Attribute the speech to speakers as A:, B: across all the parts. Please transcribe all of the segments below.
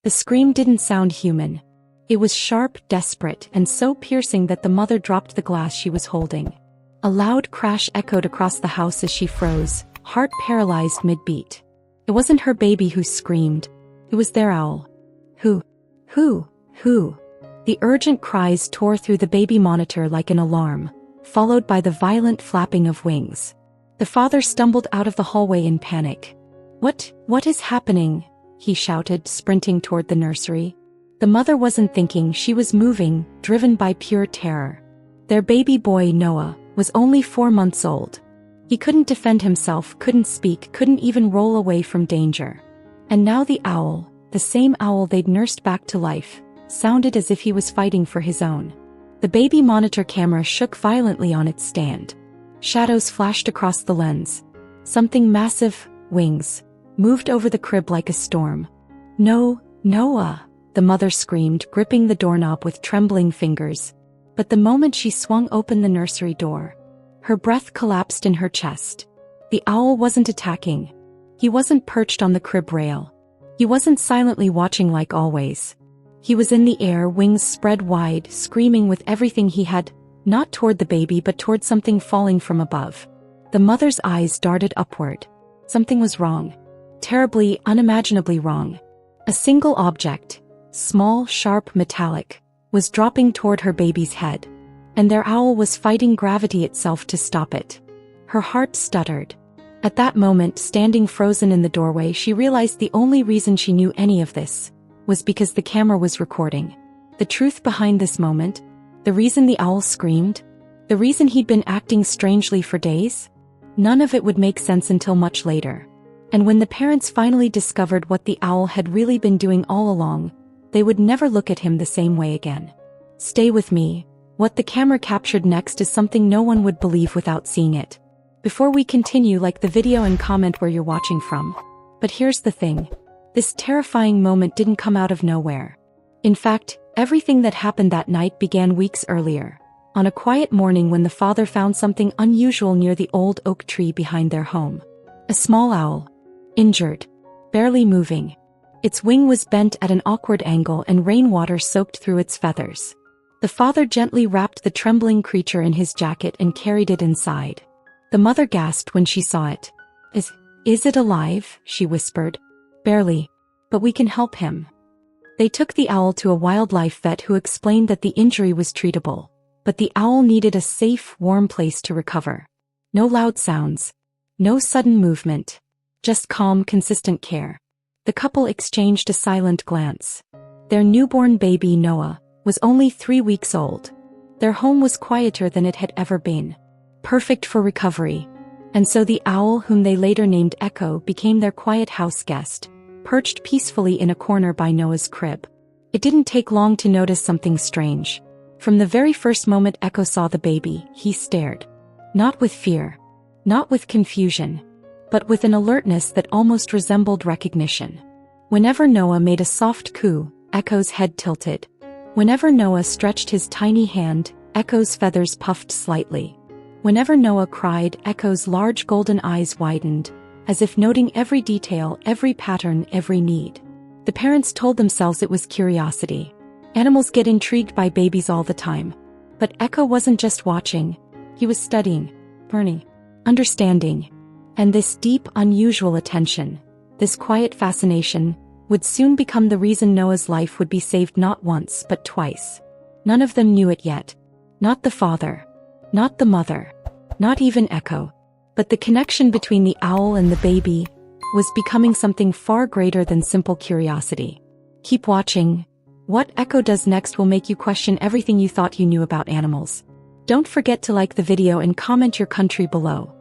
A: The scream didn't sound human. It was sharp, desperate, and so piercing that the mother dropped the glass she was holding. A loud crash echoed across the house as she froze, heart paralyzed mid-beat. It wasn't her baby who screamed. It was their owl. Who? The urgent cries tore through the baby monitor like an alarm, followed by the violent flapping of wings. The father stumbled out of the hallway in panic. What is happening?" he shouted, sprinting toward the nursery. The mother wasn't thinking, she was moving, driven by pure terror. Their baby boy, Noah, was only 4 months old. He couldn't defend himself, couldn't speak, couldn't even roll away from danger. And now the owl, the same owl they'd nursed back to life, sounded as if he was fighting for his own. The baby monitor camera shook violently on its stand. Shadows flashed across the lens. Something massive, wings, moved over the crib like a storm. "No, Noah!" the mother screamed, gripping the doorknob with trembling fingers. But the moment she swung open the nursery door, her breath collapsed in her chest. The owl wasn't attacking. He wasn't perched on the crib rail. He wasn't silently watching like always. He was in the air, wings spread wide, screaming with everything he had, not toward the baby but toward something falling from above. The mother's eyes darted upward. Something was wrong. Terribly, unimaginably wrong. A single object, small, sharp, metallic, was dropping toward her baby's head. And their owl was fighting gravity itself to stop it. Her heart stuttered. At that moment, standing frozen in the doorway, she realized the only reason she knew any of this was because the camera was recording. The truth behind this moment, the reason the owl screamed, the reason he'd been acting strangely for days, none of it would make sense until much later. And when the parents finally discovered what the owl had really been doing all along, they would never look at him the same way again. Stay with me. What the camera captured next is something no one would believe without seeing it. Before we continue, like the video and comment where you're watching from. But here's the thing. This terrifying moment didn't come out of nowhere. In fact, everything that happened that night began weeks earlier, on a quiet morning when the father found something unusual near the old oak tree behind their home. A small owl. Injured. Barely moving. Its wing was bent at an awkward angle and rainwater soaked through its feathers. The father gently wrapped the trembling creature in his jacket and carried it inside. The mother gasped when she saw it. Is it alive?" she whispered. "Barely. But we can help him." They took the owl to a wildlife vet who explained that the injury was treatable, but the owl needed a safe, warm place to recover. No loud sounds. No sudden movement. Just calm, consistent care. The couple exchanged a silent glance. Their newborn baby, Noah, was only 3 weeks old. Their home was quieter than it had ever been. Perfect for recovery. And so the owl, whom they later named Echo, became their quiet house guest, perched peacefully in a corner by Noah's crib. It didn't take long to notice something strange. From the very first moment Echo saw the baby, he stared. Not with fear. Not with confusion. But with an alertness that almost resembled recognition. Whenever Noah made a soft coo, Echo's head tilted. Whenever Noah stretched his tiny hand, Echo's feathers puffed slightly. Whenever Noah cried, Echo's large golden eyes widened, as if noting every detail, every pattern, every need. The parents told themselves it was curiosity. Animals get intrigued by babies all the time. But Echo wasn't just watching. He was studying, learning, understanding. And this deep, unusual attention, this quiet fascination, would soon become the reason Noah's life would be saved not once but twice. None of them knew it yet. Not the father. Not the mother. Not even Echo. But the connection between the owl and the baby was becoming something far greater than simple curiosity. Keep watching. What Echo does next will make you question everything you thought you knew about animals. Don't forget to like the video and comment your country below.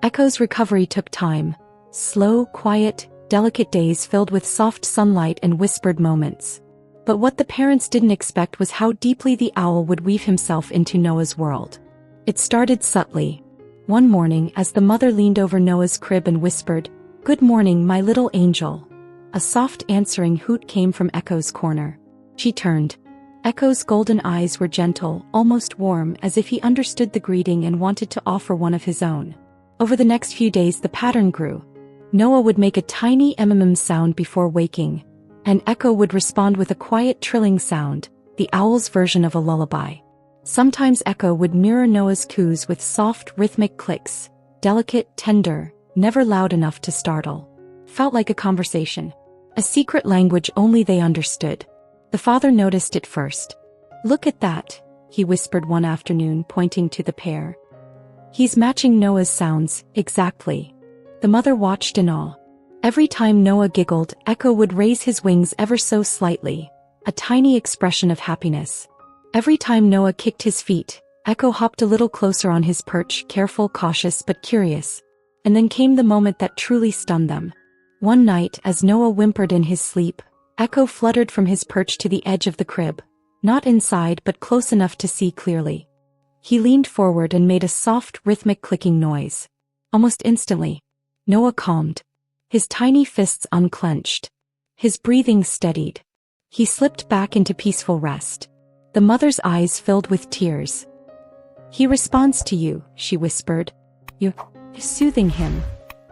A: Echo's recovery took time. Slow, quiet, delicate days filled with soft sunlight and whispered moments. But what the parents didn't expect was how deeply the owl would weave himself into Noah's world. It started subtly. One morning, as the mother leaned over Noah's crib and whispered, "Good morning, my little angel," a soft answering hoot came from Echo's corner. She turned. Echo's golden eyes were gentle, almost warm, as if he understood the greeting and wanted to offer one of his own. Over the next few days the pattern grew. Noah would make a tiny sound before waking, and Echo would respond with a quiet trilling sound, the owl's version of a lullaby. Sometimes Echo would mirror Noah's coos with soft, rhythmic clicks, delicate, tender, never loud enough to startle. Felt like a conversation. A secret language only they understood. The father noticed it first. "Look at that," he whispered one afternoon, pointing to the pair. "He's matching Noah's sounds, exactly." The mother watched in awe. Every time Noah giggled, Echo would raise his wings ever so slightly, a tiny expression of happiness. Every time Noah kicked his feet, Echo hopped a little closer on his perch, careful, cautious, but curious. And then came the moment that truly stunned them. One night, as Noah whimpered in his sleep, Echo fluttered from his perch to the edge of the crib, not inside but close enough to see clearly. He leaned forward and made a soft, rhythmic clicking noise. Almost instantly, Noah calmed. His tiny fists unclenched. His breathing steadied. He slipped back into peaceful rest. The mother's eyes filled with tears. "He responds to you," she whispered. "You're soothing him."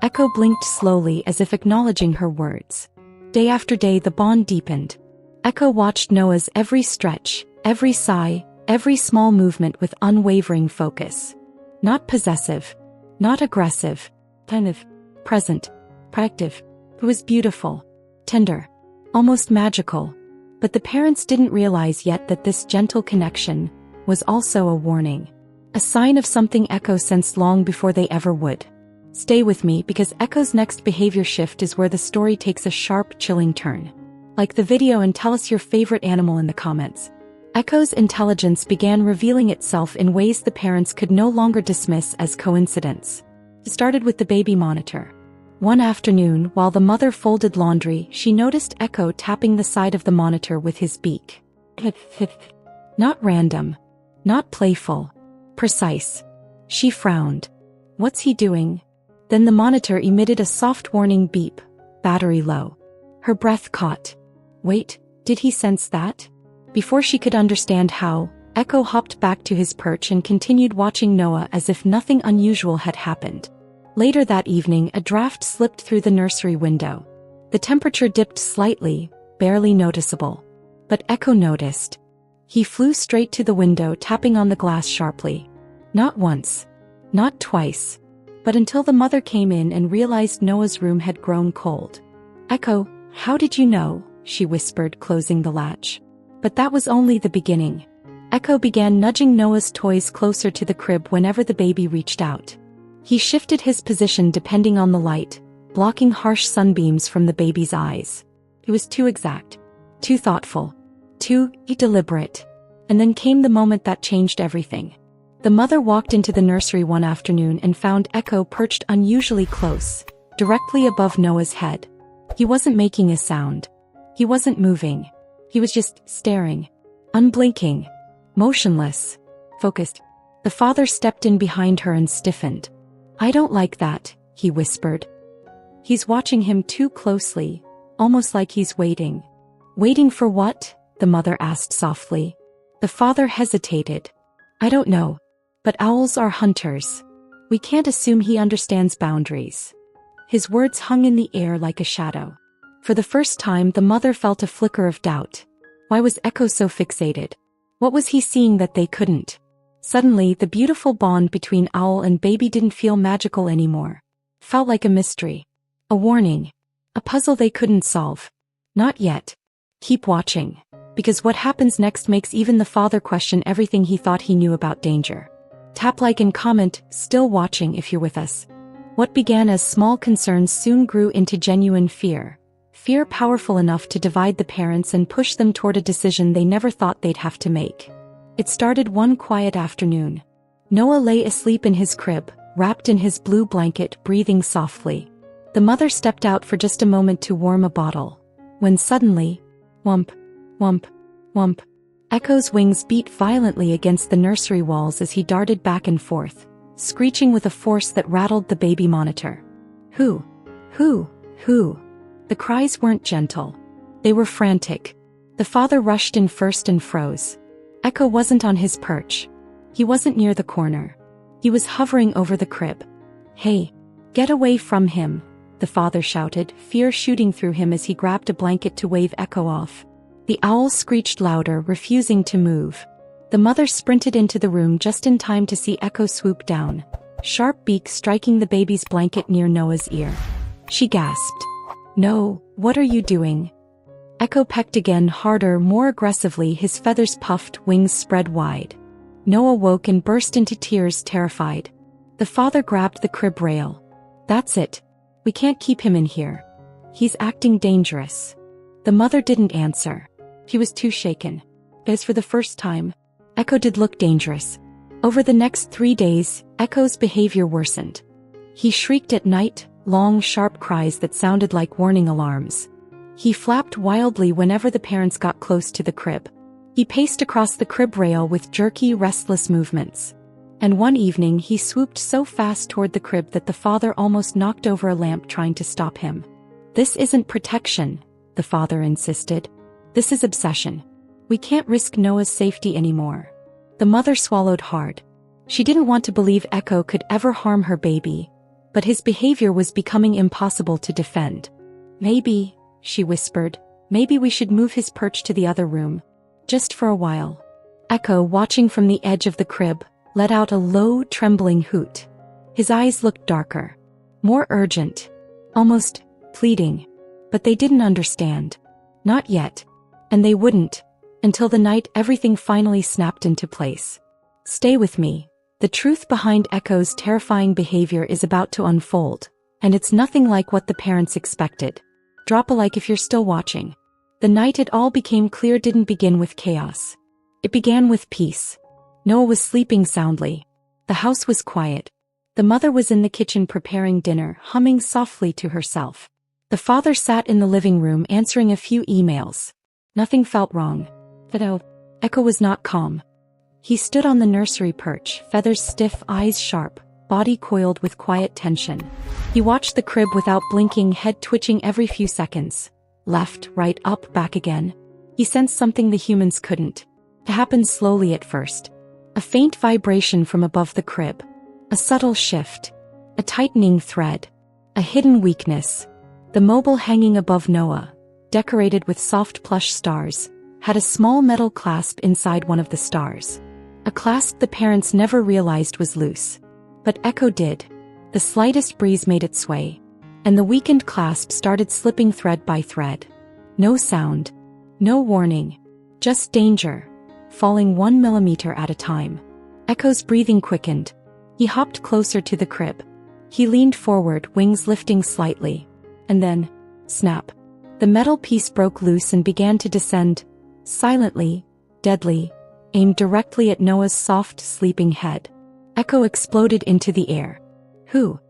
A: Echo blinked slowly as if acknowledging her words. Day after day the bond deepened. Echo watched Noah's every stretch, every sigh, every small movement with unwavering focus. Not possessive, not aggressive, kind of present, proactive. It was beautiful, tender, almost magical. But the parents didn't realize yet that this gentle connection was also a warning. A sign of something Echo sensed long before they ever would. Stay with me because Echo's next behavior shift is where the story takes a sharp, chilling turn. Like the video and tell us your favorite animal in the comments. Echo's intelligence began revealing itself in ways the parents could no longer dismiss as coincidence. It started with the baby monitor. One afternoon, while the mother folded laundry, she noticed Echo tapping the side of the monitor with his beak. Not random. Not playful. Precise. She frowned. "What's he doing?" Then the monitor emitted a soft warning beep. Battery low. Her breath caught. Wait, did he sense that? Before she could understand how, Echo hopped back to his perch and continued watching Noah as if nothing unusual had happened. Later that evening, a draft slipped through the nursery window. The temperature dipped slightly, barely noticeable. But Echo noticed. He flew straight to the window, tapping on the glass sharply. Not once. Not twice. But until the mother came in and realized Noah's room had grown cold. "Echo, how did you know?" she whispered, closing the latch. But that was only the beginning. Echo began nudging Noah's toys closer to the crib whenever the baby reached out. He shifted his position depending on the light, blocking harsh sunbeams from the baby's eyes. It was too exact, too thoughtful, too deliberate. And then came the moment that changed everything. The mother walked into the nursery one afternoon and found Echo perched unusually close, directly above Noah's head. He wasn't making a sound. He wasn't moving. He was just staring, unblinking, motionless, focused. The father stepped in behind her and stiffened. "I don't like that," he whispered. "He's watching him too closely, almost like he's waiting." "Waiting for what?" the mother asked softly. The father hesitated. "I don't know. But owls are hunters. We can't assume he understands boundaries." His words hung in the air like a shadow. For the first time, the mother felt a flicker of doubt. Why was Echo so fixated? What was he seeing that they couldn't? Suddenly, the beautiful bond between owl and baby didn't feel magical anymore. Felt like a mystery. A warning. A puzzle they couldn't solve. Not yet. Keep watching. Because what happens next makes even the father question everything he thought he knew about danger. Tap like and comment, still watching if you're with us. What began as small concerns soon grew into genuine fear. Fear powerful enough to divide the parents and push them toward a decision they never thought they'd have to make. It started one quiet afternoon. Noah lay asleep in his crib, wrapped in his blue blanket, breathing softly. The mother stepped out for just a moment to warm a bottle. When suddenly, whump, whump, whump, Echo's wings beat violently against the nursery walls as he darted back and forth, screeching with a force that rattled the baby monitor. Who? Who? Who? The cries weren't gentle. They were frantic. The father rushed in first and froze. Echo wasn't on his perch. He wasn't near the corner. He was hovering over the crib. "Hey, get away from him," the father shouted, fear shooting through him as he grabbed a blanket to wave Echo off. The owl screeched louder, refusing to move. The mother sprinted into the room just in time to see Echo swoop down, sharp beak striking the baby's blanket near Noah's ear. She gasped. "No, what are you doing?" Echo pecked again, harder, more aggressively, his feathers puffed, wings spread wide. Noah woke and burst into tears, terrified. The father grabbed the crib rail. "That's it. We can't keep him in here. He's acting dangerous." The mother didn't answer. He was too shaken. As for the first time, Echo did look dangerous. Over the next 3 days, Echo's behavior worsened. He shrieked at night, long, sharp cries that sounded like warning alarms. He flapped wildly whenever the parents got close to the crib. He paced across the crib rail with jerky, restless movements. And one evening he swooped so fast toward the crib that the father almost knocked over a lamp trying to stop him. "This isn't protection," the father insisted. "This is obsession. We can't risk Noah's safety anymore." The mother swallowed hard. She didn't want to believe Echo could ever harm her baby, but his behavior was becoming impossible to defend. "Maybe," she whispered, "maybe we should move his perch to the other room. Just for a while." Echo, watching from the edge of the crib, let out a low, trembling hoot. His eyes looked darker, more urgent, almost pleading. But they didn't understand. Not yet. And they wouldn't, until the night everything finally snapped into place. "Stay with me. The truth behind Echo's terrifying behavior is about to unfold, and it's nothing like what the parents expected. Drop a like if you're still watching." The night it all became clear didn't begin with chaos. It began with peace. Noah was sleeping soundly. The house was quiet. The mother was in the kitchen preparing dinner, humming softly to herself. The father sat in the living room answering a few emails. Nothing felt wrong. But Echo was not calm. He stood on the nursery perch, feathers stiff, eyes sharp, body coiled with quiet tension. He watched the crib without blinking, head twitching every few seconds. Left, right, up, back again. He sensed something the humans couldn't. It happened slowly at first. A faint vibration from above the crib. A subtle shift. A tightening thread. A hidden weakness. The mobile hanging above Noah, decorated with soft plush stars, had a small metal clasp inside one of the stars. A clasp the parents never realized was loose. But Echo did. The slightest breeze made it sway, and the weakened clasp started slipping thread by thread. No sound. No warning. Just danger. Falling 1 millimeter at a time. Echo's breathing quickened. He hopped closer to the crib. He leaned forward, wings lifting slightly. And then, snap. The metal piece broke loose and began to descend, silently, deadly, aimed directly at Noah's soft, sleeping head. Echo exploded into the air. Who?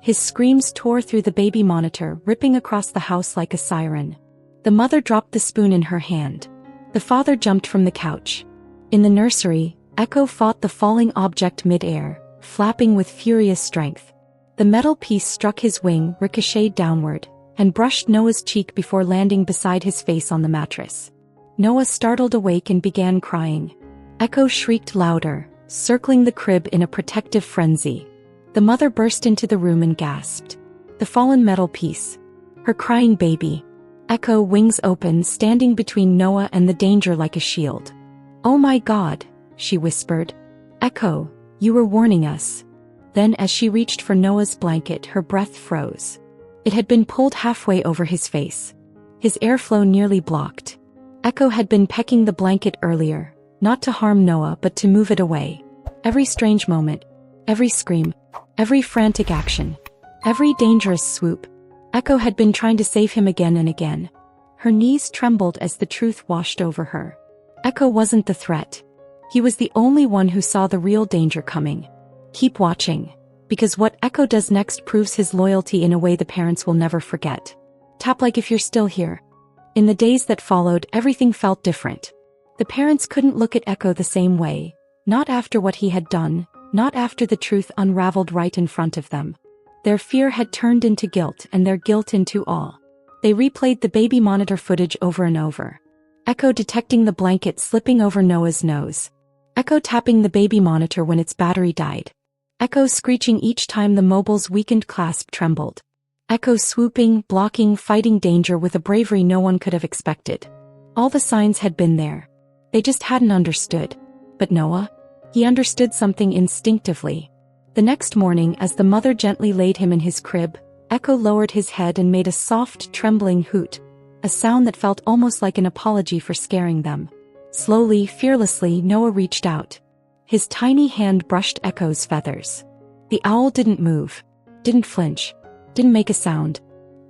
A: His screams tore through the baby monitor, ripping across the house like a siren. The mother dropped the spoon in her hand. The father jumped from the couch. In the nursery, Echo fought the falling object mid-air, flapping with furious strength. The metal piece struck his wing, ricocheted downward, and brushed Noah's cheek before landing beside his face on the mattress. Noah startled awake and began crying. Echo shrieked louder, circling the crib in a protective frenzy. The mother burst into the room and gasped. The fallen metal piece. Her crying baby. Echo, wings open, standing between Noah and the danger like a shield. "Oh my God," she whispered. "Echo, you were warning us." Then as she reached for Noah's blanket, her breath froze. It had been pulled halfway over his face. His airflow nearly blocked. Echo had been pecking the blanket earlier, not to harm Noah but to move it away. Every strange moment, every scream, every frantic action, every dangerous swoop, Echo had been trying to save him again and again. Her knees trembled as the truth washed over her. Echo wasn't the threat. He was the only one who saw the real danger coming. Keep watching, because what Echo does next proves his loyalty in a way the parents will never forget. Tap like if you're still here. In the days that followed, everything felt different. The parents couldn't look at Echo the same way, not after what he had done, not after the truth unraveled right in front of them. Their fear had turned into guilt and their guilt into awe. They replayed the baby monitor footage over and over. Echo detecting the blanket slipping over Noah's nose. Echo tapping the baby monitor when its battery died. Echo screeching each time the mobile's weakened clasp trembled. Echo swooping, blocking, fighting danger with a bravery no one could have expected. All the signs had been there. They just hadn't understood. But Noah? He understood something instinctively. The next morning, as the mother gently laid him in his crib, Echo lowered his head and made a soft, trembling hoot, a sound that felt almost like an apology for scaring them. Slowly, fearlessly, Noah reached out. His tiny hand brushed Echo's feathers. The owl didn't move, didn't flinch, didn't make a sound.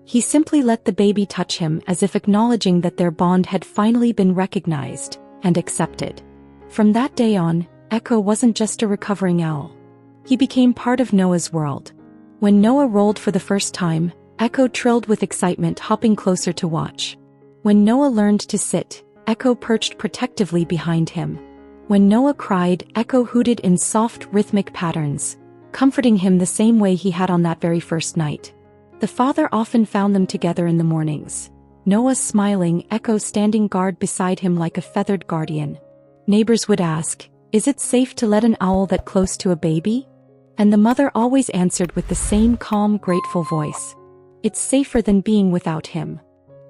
A: He simply let the baby touch him as if acknowledging that their bond had finally been recognized and accepted. From that day on, Echo wasn't just a recovering owl. He became part of Noah's world. When Noah rolled for the first time, Echo trilled with excitement, hopping closer to watch. When Noah learned to sit, Echo perched protectively behind him. When Noah cried, Echo hooted in soft, rhythmic patterns, comforting him the same way he had on that very first night. The father often found them together in the mornings. Noah smiling, Echo standing guard beside him like a feathered guardian. Neighbors would ask, "Is it safe to let an owl that close to a baby?" And the mother always answered with the same calm, grateful voice. "It's safer than being without him."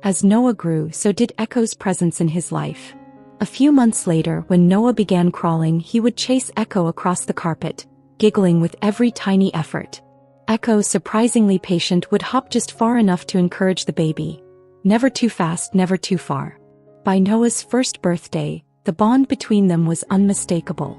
A: As Noah grew, so did Echo's presence in his life. A few months later, when Noah began crawling, he would chase Echo across the carpet, giggling with every tiny effort. Echo, surprisingly patient, would hop just far enough to encourage the baby. Never too fast, never too far. By Noah's first birthday, the bond between them was unmistakable.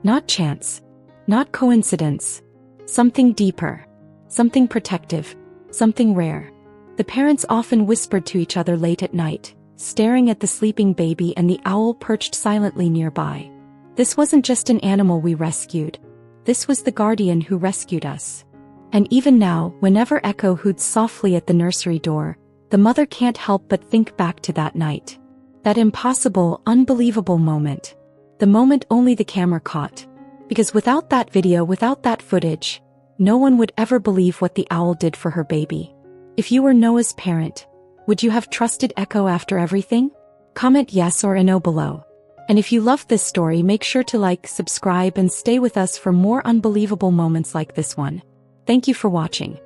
A: Not chance. Not coincidence. Something deeper. Something protective. Something rare. The parents often whispered to each other late at night, staring at the sleeping baby and the owl perched silently nearby. This wasn't just an animal we rescued. This was the guardian who rescued us. And even now, whenever Echo hoots softly at the nursery door, the mother can't help but think back to that night. That impossible, unbelievable moment. The moment only the camera caught. Because without that video, without that footage, no one would ever believe what the owl did for her baby. If you were Noah's parent, would you have trusted Echo after everything? Comment yes or no below. And if you loved this story, make sure to like, subscribe, and stay with us for more unbelievable moments like this one. Thank you for watching.